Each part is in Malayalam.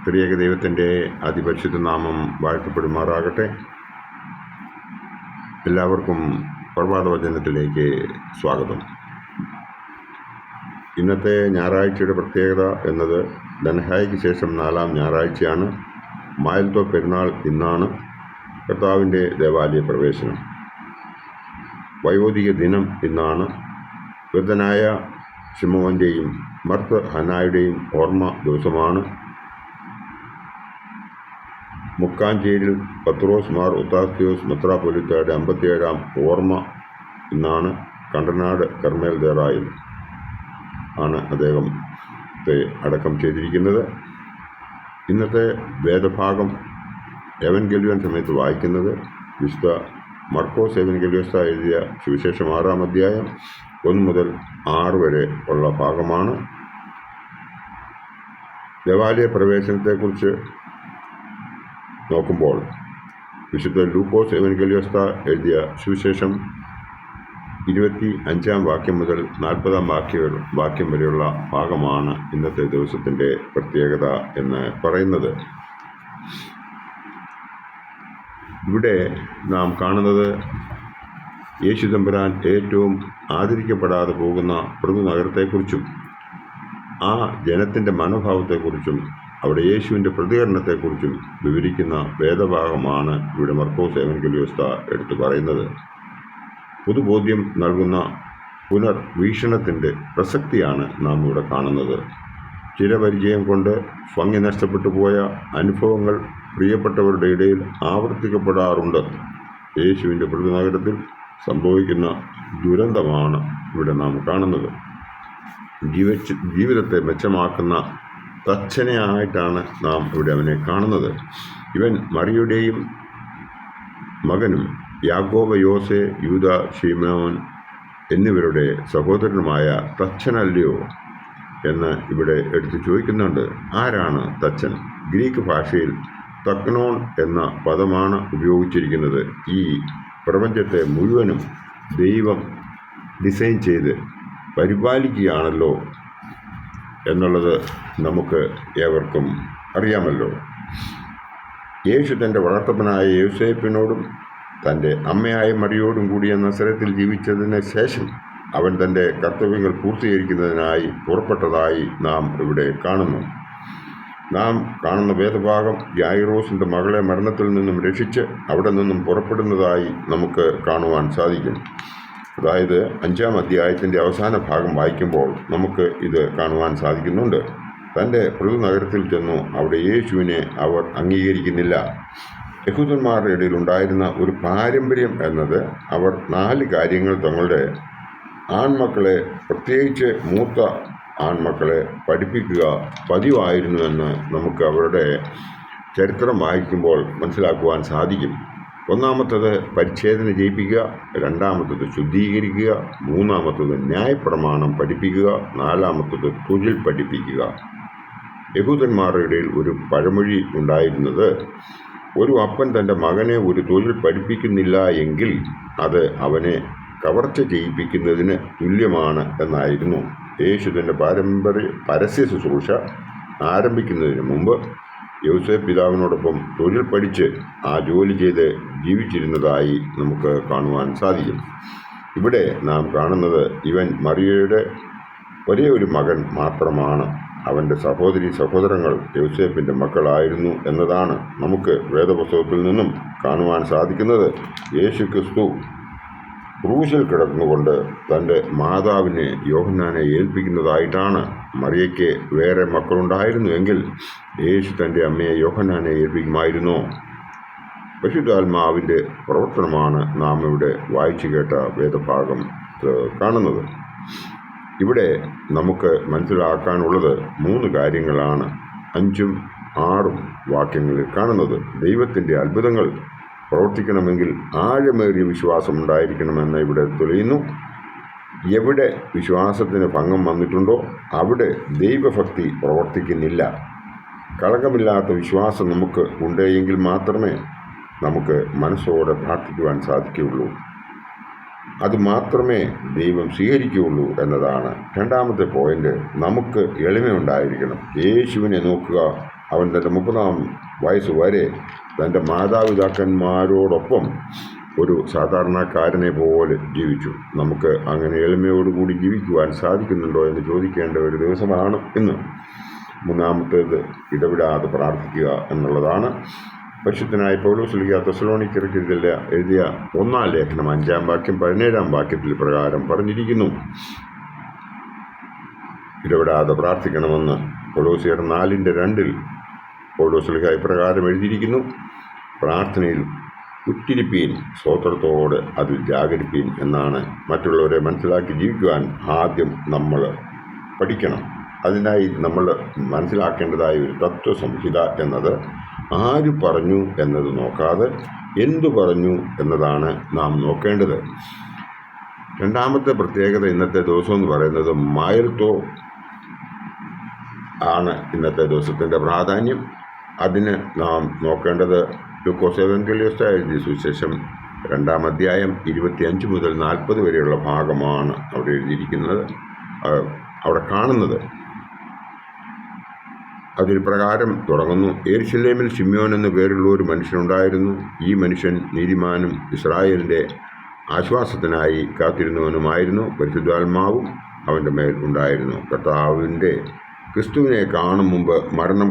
ത്രിയേക ദൈവത്തിൻ്റെ അതിപരിശുദ്ധ നാമം വാഴ്ത്തപ്പെടുമാറാകട്ടെ. എല്ലാവർക്കും പ്രഭാതവചനത്തിലേക്ക് സ്വാഗതം. ഇന്നത്തെ ഞായറാഴ്ചയുടെ പ്രത്യേകത എന്നത് ധനഹായിക്ക് ശേഷം 4-ാം ഞായറാഴ്ചയാണ്. മായൽത്തോ പെരുന്നാൾ ഇന്നാണ്. കർത്താവിൻ്റെ ദേവാലയ പ്രവേശനം. വയോധിക ദിനം ഇന്നാണ്. വൃദ്ധനായ ശിമോൻ്റെയും മർത്ത് ഹന്നായുടെയും ഓർമ്മ ദിവസമാണ്. മുക്കാഞ്ചേരിൽ പത്രോസ് മാർ ഉത്താസ്തിയോസ് മെത്രാപ്പൊലീത്തയുടെ 57-ാം ഓർമ്മ ഇന്നാണ്. കണ്ടനാട് കർമ്മേൽ ദേറായിൽ ആണ് അദ്ദേഹത്തെ അടക്കം ചെയ്തിരിക്കുന്നത്. ഇന്നത്തെ വേദഭാഗം എവൻഗേലിയോൻ സമയത്ത് വായിക്കുന്നത് വിശുദ്ധ മർക്കോസ് എവൻഗേലിയോസ് എഴുതിയ സുവിശേഷം 6-ാം അധ്യായം 1 മുതൽ 6 വരെ ഉള്ള ഭാഗമാണ്. ദേവാലയ പ്രവേശനത്തെക്കുറിച്ച് നോക്കുമ്പോൾ വിശുദ്ധ ലൂക്കോസ് എവൻഗേലിയോസ് എഴുതിയ സുവിശേഷം 25-ാം വാക്യം മുതൽ 40-ാം വാക്യം വരെയുള്ള ഭാഗമാണ് ഇന്നത്തെ ദിവസത്തിൻ്റെ പ്രത്യേകത എന്ന് പറയുന്നത്. ഇവിടെ നാം കാണുന്നത് യേശു തമ്പുരാൻ ഏറ്റവും ആദരിക്കപ്പെടാതെ പോകുന്ന പൃഥു നഗരത്തെക്കുറിച്ചും ആ ജനത്തിൻ്റെ മനോഭാവത്തെക്കുറിച്ചും അവിടെ യേശുവിൻ്റെ പ്രതികരണത്തെക്കുറിച്ചും വിവരിക്കുന്ന വേദഭാഗമാണ് ഇവിടെ മർക്കോസ് എവൻഗേലിയോസ് എടുത്തു പറയുന്നത്. പൊതുബോധ്യം നൽകുന്ന പുനർവീക്ഷണത്തിൻ്റെ പ്രസക്തിയാണ് നാം ഇവിടെ കാണുന്നത്. ചിരപരിചയം കൊണ്ട് ഭംഗി നഷ്ടപ്പെട്ടു പോയ അനുഭവങ്ങൾ പ്രിയപ്പെട്ടവരുടെ ഇടയിൽ ആവർത്തിക്കപ്പെടാറുണ്ട്. യേശുവിൻ്റെ പ്രതിനഗരത്തിൽ സംഭവിക്കുന്ന ദുരന്തമാണ് ഇവിടെ നാം കാണുന്നത്. ജീവിതത്തെ മെച്ചമാക്കുന്ന തച്ചനയായിട്ടാണ് നാം ഇവിടെ അവനെ കാണുന്നത്. ഇവൻ മറിയുടെയും മകനും യാക്കോബ്, യോസെ, യൂദ, ശിമോൻ എന്നിവരുടെ സഹോദരനുമായ തച്ചനല്ലയോ എന്ന് ഇവിടെ എടുത്തു ചോദിക്കുന്നുണ്ട്. ആരാണ് തച്ചൻ? ഗ്രീക്ക് ഭാഷയിൽ തക്നോൺ എന്ന പദമാണ് ഉപയോഗിച്ചിരിക്കുന്നത്. ഈ പ്രപഞ്ചത്തെ മുഴുവനും ദൈവം ഡിസൈൻ ചെയ്ത് പരിപാലിക്കുകയാണല്ലോ എന്നുള്ളത് നമുക്ക് ഏവർക്കും അറിയാമല്ലോ. യേശു തൻ്റെ വളർത്തപ്പനായ യോസേപ്പിനോടും തൻ്റെ അമ്മയായ മറിയോടും കൂടിയ നസറത്തിൽ ജീവിച്ചതിന് ശേഷം അവൻ തൻ്റെ കർത്തവ്യങ്ങൾ പൂർത്തീകരിക്കുന്നതിനായി പുറപ്പെട്ടതായി നാം ഇവിടെ കാണുന്നു. നാം കാണുന്ന വേദഭാഗം യായിറോസിൻ്റെ മകളെ മരണത്തിൽ നിന്നും രക്ഷിച്ച് അവിടെ നിന്നും പുറപ്പെടുന്നതായി നമുക്ക് കാണുവാൻ സാധിക്കും. അതായത് 5-ാം അധ്യായത്തിൻ്റെ അവസാന ഭാഗം വായിക്കുമ്പോൾ നമുക്ക് ഇത് കാണുവാൻ സാധിക്കുന്നുണ്ട്. തൻ്റെ പൃഥു നഗരത്തിൽ ചെന്നു. അവിടെ യേശുവിനെ അവർ അംഗീകരിക്കുന്നില്ല. യഹൂദന്മാരുടെ ഇടയിൽ ഉണ്ടായിരുന്ന ഒരു പാരമ്പര്യം എന്നത് അവർ 4 കാര്യങ്ങൾ തങ്ങളുടെ ആൺമക്കളെ, പ്രത്യേകിച്ച് മൂത്ത ആൺമക്കളെ പഠിപ്പിക്കുക പതിവായിരുന്നുവെന്ന് നമുക്ക് അവരുടെ ചരിത്രം വായിക്കുമ്പോൾ മനസ്സിലാക്കുവാൻ സാധിക്കും. ഒന്നാമത്തത് പരിച്ഛേദന ചെയ്യിപ്പിക്കുക, 2ാമത്തത് ശുദ്ധീകരിക്കുക, 3ാമത്തത് ന്യായപ്രമാണം പഠിപ്പിക്കുക, 4ാമത്തത് തൊഴിൽ പഠിപ്പിക്കുക. യഹൂദന്മാരുടെ ഇടയിൽ ഒരു പഴമൊഴി ഉണ്ടായിരുന്നത്, ഒരു അപ്പൻ തൻ്റെ മകനെ ഒരു തൊഴിൽ പഠിപ്പിക്കുന്നില്ല എങ്കിൽ അത് അവനെ കവർച്ച ചെയ്യിപ്പിക്കുന്നതിന് തുല്യമാണ് എന്നായിരുന്നു. യേശു തൻ്റെ പരസ്യ ശുശ്രൂഷ ആരംഭിക്കുന്നതിന് മുമ്പ് യോസേപ്പ് പിതാവിനോടൊപ്പം തൊഴിൽ പഠിച്ച് ആ ജോലി ചെയ്ത് ജീവിച്ചിരുന്നതായി നമുക്ക് കാണുവാൻ സാധിക്കും. ഇവിടെ നാം കാണുന്നത് ഇവൻ മറിയയുടെ ഒരേ ഒരു മകൻ മാത്രമാണ്. അവൻ്റെ സഹോദരങ്ങൾ യോസേപ്പിൻ്റെ മക്കളായിരുന്നു എന്നതാണ് നമുക്ക് വേദപുസ്തകത്തിൽ നിന്നും കാണുവാൻ സാധിക്കുന്നത്. യേശു ക്രിസ്തു ക്രൂശിൽ കിടന്നുകൊണ്ട് തൻ്റെ മാതാവിനെ യോഹന്നാനെ ഏൽപ്പിക്കുന്നതായിട്ടാണ്. മറിയയ്ക്ക് വേറെ മക്കളുണ്ടായിരുന്നുവെങ്കിൽ യേശു തൻ്റെ അമ്മയെ യോഹന്നാനെ ഏൽപ്പിക്കുമായിരുന്നോ? പരിശുദ്ധാത്മാവിൻ്റെ പ്രവർത്തനമാണ് നാം ഇവിടെ വായിച്ചു കേട്ട വേദഭാഗം കാണുന്നത്. ഇവിടെ നമുക്ക് മനസ്സിലാക്കാനുള്ളത് 3 കാര്യങ്ങളാണ് 5ഉം 6ഉം വാക്യങ്ങളിൽ കാണുന്നത്. ദൈവത്തിൻ്റെ അത്ഭുതങ്ങൾ പ്രവർത്തിക്കണമെങ്കിൽ ആഴമേറിയ വിശ്വാസം ഉണ്ടായിരിക്കണമെന്ന് ഇവിടെ തെളിയുന്നു. എവിടെ വിശ്വാസത്തിന് ഭംഗം വന്നിട്ടുണ്ടോ അവിടെ ദൈവഭക്തി പ്രവർത്തിക്കുന്നില്ല. കളങ്കമില്ലാത്ത വിശ്വാസം നമുക്ക് ഉണ്ടെങ്കിൽ മാത്രമേ നമുക്ക് മനസ്സോടെ പ്രാർത്ഥിക്കുവാൻ സാധിക്കുകയുള്ളൂ. അതുമാത്രമേ ദൈവം സ്വീകരിക്കുകയുള്ളൂ എന്നതാണ് 2ാമത്തെ പോയിന്റ്. നമുക്ക് എളിമയുണ്ടായിരിക്കണം. യേശുവിനെ നോക്കുക, അവൻ തൻ്റെ 30-ാം വയസ്സ് വരെ തൻ്റെ മാതാപിതാക്കന്മാരോടൊപ്പം ഒരു സാധാരണക്കാരനെ പോലെ ജീവിച്ചു. നമുക്ക് അങ്ങനെ എളിമയോടുകൂടി ജീവിക്കുവാൻ സാധിക്കുന്നുണ്ടോ എന്ന് ചോദിക്കേണ്ട ഒരു ദിവസമാണ് ഇന്ന്. മൂന്നാമത്തേത് ഇടവിടാതെ പ്രാർത്ഥിക്കുക എന്നുള്ളതാണ്. പരിശുദ്ധനായ പൗലോസ് ശ്ലീഹ തെസ്സലോനിക്കർക്ക് എഴുതിയ 1-ാം ലേഖനം 5-ാം വാക്യം 17-ാം വാക്യത്തിൽ പ്രകാരം പറഞ്ഞിരിക്കുന്നു. ഇടവിടാതെ പ്രാർത്ഥിക്കണമെന്ന് കൊലോസ്യർ 4:2 പൗലോസ് ശ്ലീഹ ഇപ്രകാരം എഴുതിയിരിക്കുന്നു. പ്രാർത്ഥനയിൽ ഉറ്റിരിപ്പീൻ, സ്തോത്രത്തോടെ അതിൽ ജാഗരിപ്പീൻ എന്നാണ്. മറ്റുള്ളവരെ മനസ്സിലാക്കി ജീവിക്കുവാൻ ആദ്യം നമ്മൾ പഠിക്കണം. അതിനായി നമ്മൾ മനസ്സിലാക്കേണ്ടതായ ഒരു തത്വസംഹിത എന്നത് ആര് പറഞ്ഞു എന്നത് നോക്കാതെ എന്തു പറഞ്ഞു എന്നതാണ് നാം നോക്കേണ്ടത്. രണ്ടാമത്തെ പ്രത്യേകത ഇന്നത്തെ ദിവസം എന്ന് പറയുന്നത് മായൽത്തോ ആണ്. ഇന്നത്തെ ദിവസത്തിൻ്റെ പ്രാധാന്യം. അതിന് നാം നോക്കേണ്ടത് ലൂക്കോസ് എവങ്കേലിയോസ് എഴുതിയ സുവിശേഷം 2-ാം അധ്യായം 25 മുതൽ 40 വരെയുള്ള ഭാഗമാണ് അവിടെ എഴുതിയിരിക്കുന്നത്, അവിടെ കാണുന്നത്. അതിൽ പ്രകാരം തുടങ്ങുന്നു. യെരുശലേമിൽ ശിമ്യോൻ എന്നു പേരുള്ള ഒരു മനുഷ്യനുണ്ടായിരുന്നു. ഈ മനുഷ്യൻ നീതിമാനും ഇസ്രായേലിൻ്റെ ആശ്വാസത്തിനായി കാത്തിരുന്നവനുമായിരുന്നു. പരിശുദ്ധാത്മാവും അവൻ്റെ മേൽ ഉണ്ടായിരുന്നു. കർത്താവിൻ്റെ ക്രിസ്തുവിനെ കാണും മുമ്പ് മരണം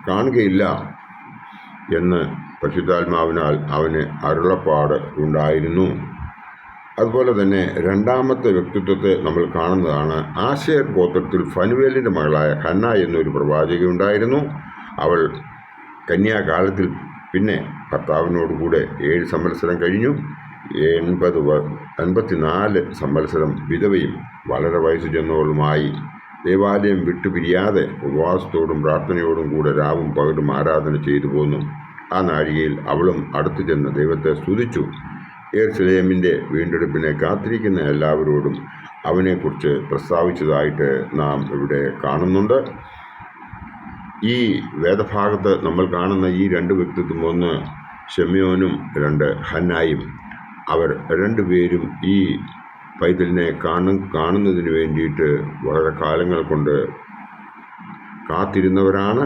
കാണുകയില്ല എന്ന് പരിശുദ്ധാത്മാവിനാൽ അവന് അരുളപ്പാട് ഉണ്ടായിരുന്നു. അതുപോലെ തന്നെ രണ്ടാമത്തെ വ്യക്തിത്വത്തെ നമ്മൾ കാണുന്നതാണ്. ആശേർ ഗോത്രത്തിൽ ഫനുവേലിൻ്റെ മകളായ ഹന്ന എന്നൊരു പ്രവാചകയുണ്ടായിരുന്നു. അവൾ കന്യാകാലത്തിൽ പിന്നെ ഭർത്താവിനോടുകൂടെ 7 സംവത്സരം കഴിഞ്ഞു. 84 സംവത്സരം വിധവയും വളരെ വയസ്സ് ചെന്നവളുമായി ദേവാലയം വിട്ടുപിരിയാതെ ഉപവാസത്തോടും പ്രാർത്ഥനയോടും കൂടെ രാവും പകലും ആരാധന ചെയ്തു പോന്നു. ആ നാഴികയിൽ അവളും അടുത്തു ചെന്ന് ദൈവത്തെ സ്തുതിച്ചു. യെരുശലേമിൻ്റെ വീണ്ടെടുപ്പിനെ കാത്തിരിക്കുന്ന എല്ലാവരോടും അവനെക്കുറിച്ച് പ്രസ്താവിച്ചതായിട്ട് നാം ഇവിടെ കാണുന്നുണ്ട്. ഈ വേദഭാഗത്ത് നമ്മൾ കാണുന്ന ഈ 2 വ്യക്തിത്വം, ഒന്ന് ശിമ്യോനും 2 ഹന്നായും. അവർ 2 പേരും ഈ പൈതലിനെ കാണുന്നതിന് വേണ്ടിയിട്ട് വളരെ കാലങ്ങൾ കൊണ്ട് കാത്തിരുന്നവരാണ്.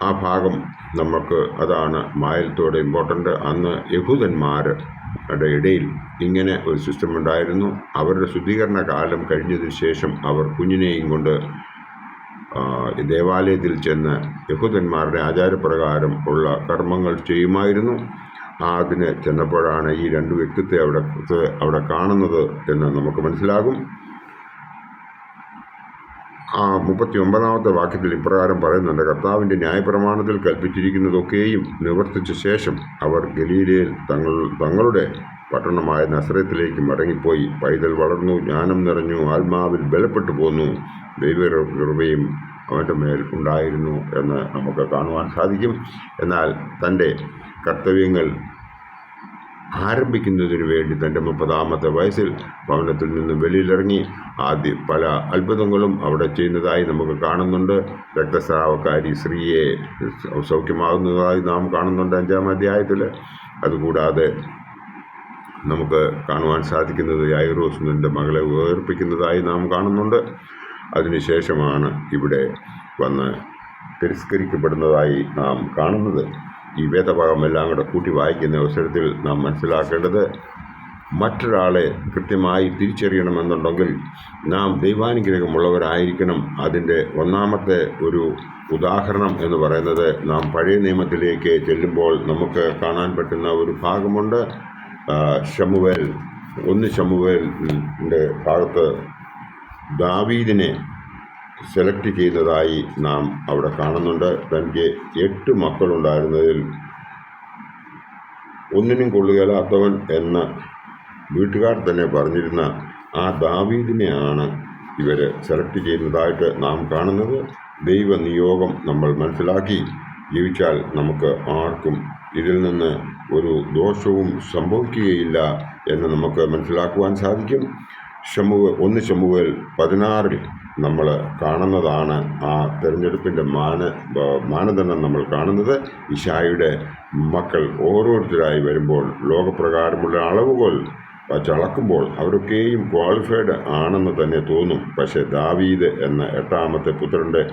ആ ഭാഗം നമുക്ക് അതാണ് മായൽത്തോടെ ഇമ്പോർട്ടൻ്റ്. അന്ന് യഹൂദന്മാരുടെ ഇടയിൽ ഇങ്ങനെ ഒരു സിസ്റ്റം ഉണ്ടായിരുന്നു. അവരുടെ ശുദ്ധീകരണ കാലം കഴിഞ്ഞതിന് ശേഷം അവർ കുഞ്ഞിനെയും കൊണ്ട് ദേവാലയത്തിൽ ചെന്ന് യഹൂദന്മാരുടെ ആചാരപ്രകാരം ഉള്ള കർമ്മങ്ങൾ ചെയ്യുമായിരുന്നു. അതിന് ചെന്നപ്പോഴാണ് ഈ 2 വ്യക്തിത്വത്തെ അവിടെ കാണുന്നത് എന്ന് നമുക്ക് മനസ്സിലാകും. 39-ാമത്തെ വാക്യത്തിൽ ഇപ്രകാരം പറയുന്നുണ്ട്. കർത്താവിൻ്റെ ന്യായപ്രമാണത്തിൽ കൽപ്പിച്ചിരിക്കുന്നതൊക്കെയും നിവർത്തിച്ച ശേഷം അവർ ഗലീലയിൽ തങ്ങളുടെ പട്ടണമായ നസറത്തിലേക്ക് മടങ്ങിപ്പോയി. പൈതൽ വളർന്നു, ജ്ഞാനം നിറഞ്ഞു, ആത്മാവിൽ ബലപ്പെട്ടു പോന്നു. ദൈവകൃപയും അവൻ്റെ മേൽ ഉണ്ടായിരുന്നു എന്ന് നമുക്ക് കാണുവാൻ സാധിക്കും. എന്നാൽ തൻ്റെ കർത്തവ്യങ്ങൾ ആരംഭിക്കുന്നതിന് വേണ്ടി തൻ്റെ 30-ാമത്തെ വയസ്സിൽ ഭവനത്തിൽ നിന്നും വെളിയിലിറങ്ങി പല അത്ഭുതങ്ങളും അവിടെ ചെയ്യുന്നതായി നമുക്ക് കാണുന്നുണ്ട്. രക്തസ്രാവക്കാരി സ്ത്രീയെ സൗഖ്യമാകുന്നതായി നാം കാണുന്നുണ്ട് 5-ാം അധ്യായത്തിൽ. അതുകൂടാതെ നമുക്ക് കാണുവാൻ സാധിക്കുന്നത് യായിറോസിൻ്റെ മകളെ ഉയർപ്പിക്കുന്നതായി നാം കാണുന്നുണ്ട്. അതിനുശേഷമാണ് ഇവിടെ വന്ന് തിരസ്കരിക്കപ്പെടുന്നതായി നാം കാണുന്നത്. ഈ വേദഭാഗമെല്ലാം കൂടെ കൂട്ടി വായിക്കുന്ന അവസരത്തിൽ നാം മനസ്സിലാക്കേണ്ടത്, മറ്റൊരാളെ കൃത്യമായി തിരിച്ചറിയണമെന്നുണ്ടെങ്കിൽ നാം ദൈവാനുഗ്രഹമുള്ളവരായിരിക്കണം. അതിൻ്റെ ഒന്നാമത്തെ ഒരു ഉദാഹരണം എന്ന് പറയുന്നത്, നാം പഴയ നിയമത്തിലേക്ക് ചെല്ലുമ്പോൾ നമുക്ക് കാണാൻ പറ്റുന്ന ഒരു ഭാഗമുണ്ട്. ശമൂവേൽ 1 ശമൂവേലിൻ്റെ ഭാഗത്ത് ദാവീദിനെ സെലക്ട് ചെയ്തതായി നാം അവിടെ കാണുന്നുണ്ട്. തനിക്ക് 8 മക്കളുണ്ടായിരുന്നതിൽ ഒന്നിനും കൊള്ളുകയില്ലാത്തവൻ എന്ന് വീട്ടുകാർ തന്നെ പറഞ്ഞിരുന്ന ആ ദാവീദിനെയാണ് ഇവർ സെലക്ട് ചെയ്യുന്നതായിട്ട് നാം കാണുന്നത്. ദൈവനിയോഗം നമ്മൾ മനസ്സിലാക്കി ജീവിച്ചാൽ നമുക്ക് ആർക്കും ഇതിൽ നിന്ന് ഒരു ദോഷവും സംഭവിക്കുകയില്ല എന്ന് നമുക്ക് മനസ്സിലാക്കുവാൻ സാധിക്കും. 1 ശമൂവേൽ 16 നമ്മൾ കാണുന്നതാണ് ആ തിരഞ്ഞെടുപ്പിൻ്റെ മാനദണ്ഡം നമ്മൾ കാണുന്നത്. ഇശായിയുടെ മക്കൾ ഓരോരുത്തരായി വരുമ്പോൾ ലോകപ്രകാരമുള്ള അളവുകൾ വച്ചളക്കുമ്പോൾ അവരൊക്കെയും ക്വാളിഫൈഡ് ആണെന്ന് തന്നെ തോന്നും. പക്ഷേ ദാവീദ് എന്ന 8-ാമത്തെ പുത്രൻ്റെ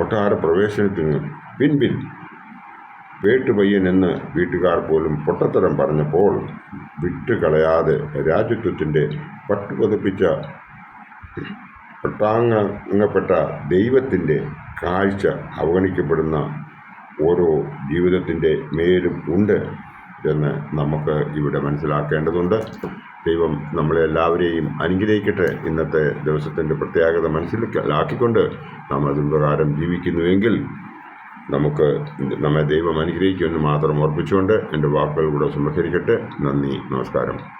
കൊട്ടാര പ്രവേശനത്തിന് പിൻപിൽ വേട്ടുപയ്യൻ എന്ന് വീട്ടുകാർ പോലും പൊട്ടത്തരം പറഞ്ഞപ്പോൾ വിട്ടുകളയാതെ രാജ്യത്വത്തിൻ്റെ പട്ടുപതിപ്പിച്ച പട്ടാങ്ങപ്പെട്ട ദൈവത്തിൻ്റെ കാഴ്ച അവഗണിക്കപ്പെടുന്ന ഓരോ ജീവിതത്തിൻ്റെ മേലും ഉണ്ട് എന്ന് നമുക്ക് ഇവിടെ മനസ്സിലാക്കേണ്ടതുണ്ട്. ദൈവം നമ്മളെല്ലാവരെയും അനുഗ്രഹിക്കട്ടെ. ഇന്നത്തെ ദിവസത്തിൻ്റെ പ്രത്യേകത മനസ്സിലാക്കിക്കൊണ്ട് നാം അതിൻ പ്രകാരം ജീവിക്കുന്നുവെങ്കിൽ നമ്മെ ദൈവം അനുഗ്രഹിക്കുമെന്ന് മാത്രം ഓർപ്പിച്ചുകൊണ്ട് എൻ്റെ വാക്കുകൾ കൂടെ സംഹരിക്കട്ടെ. നന്ദി, നമസ്കാരം.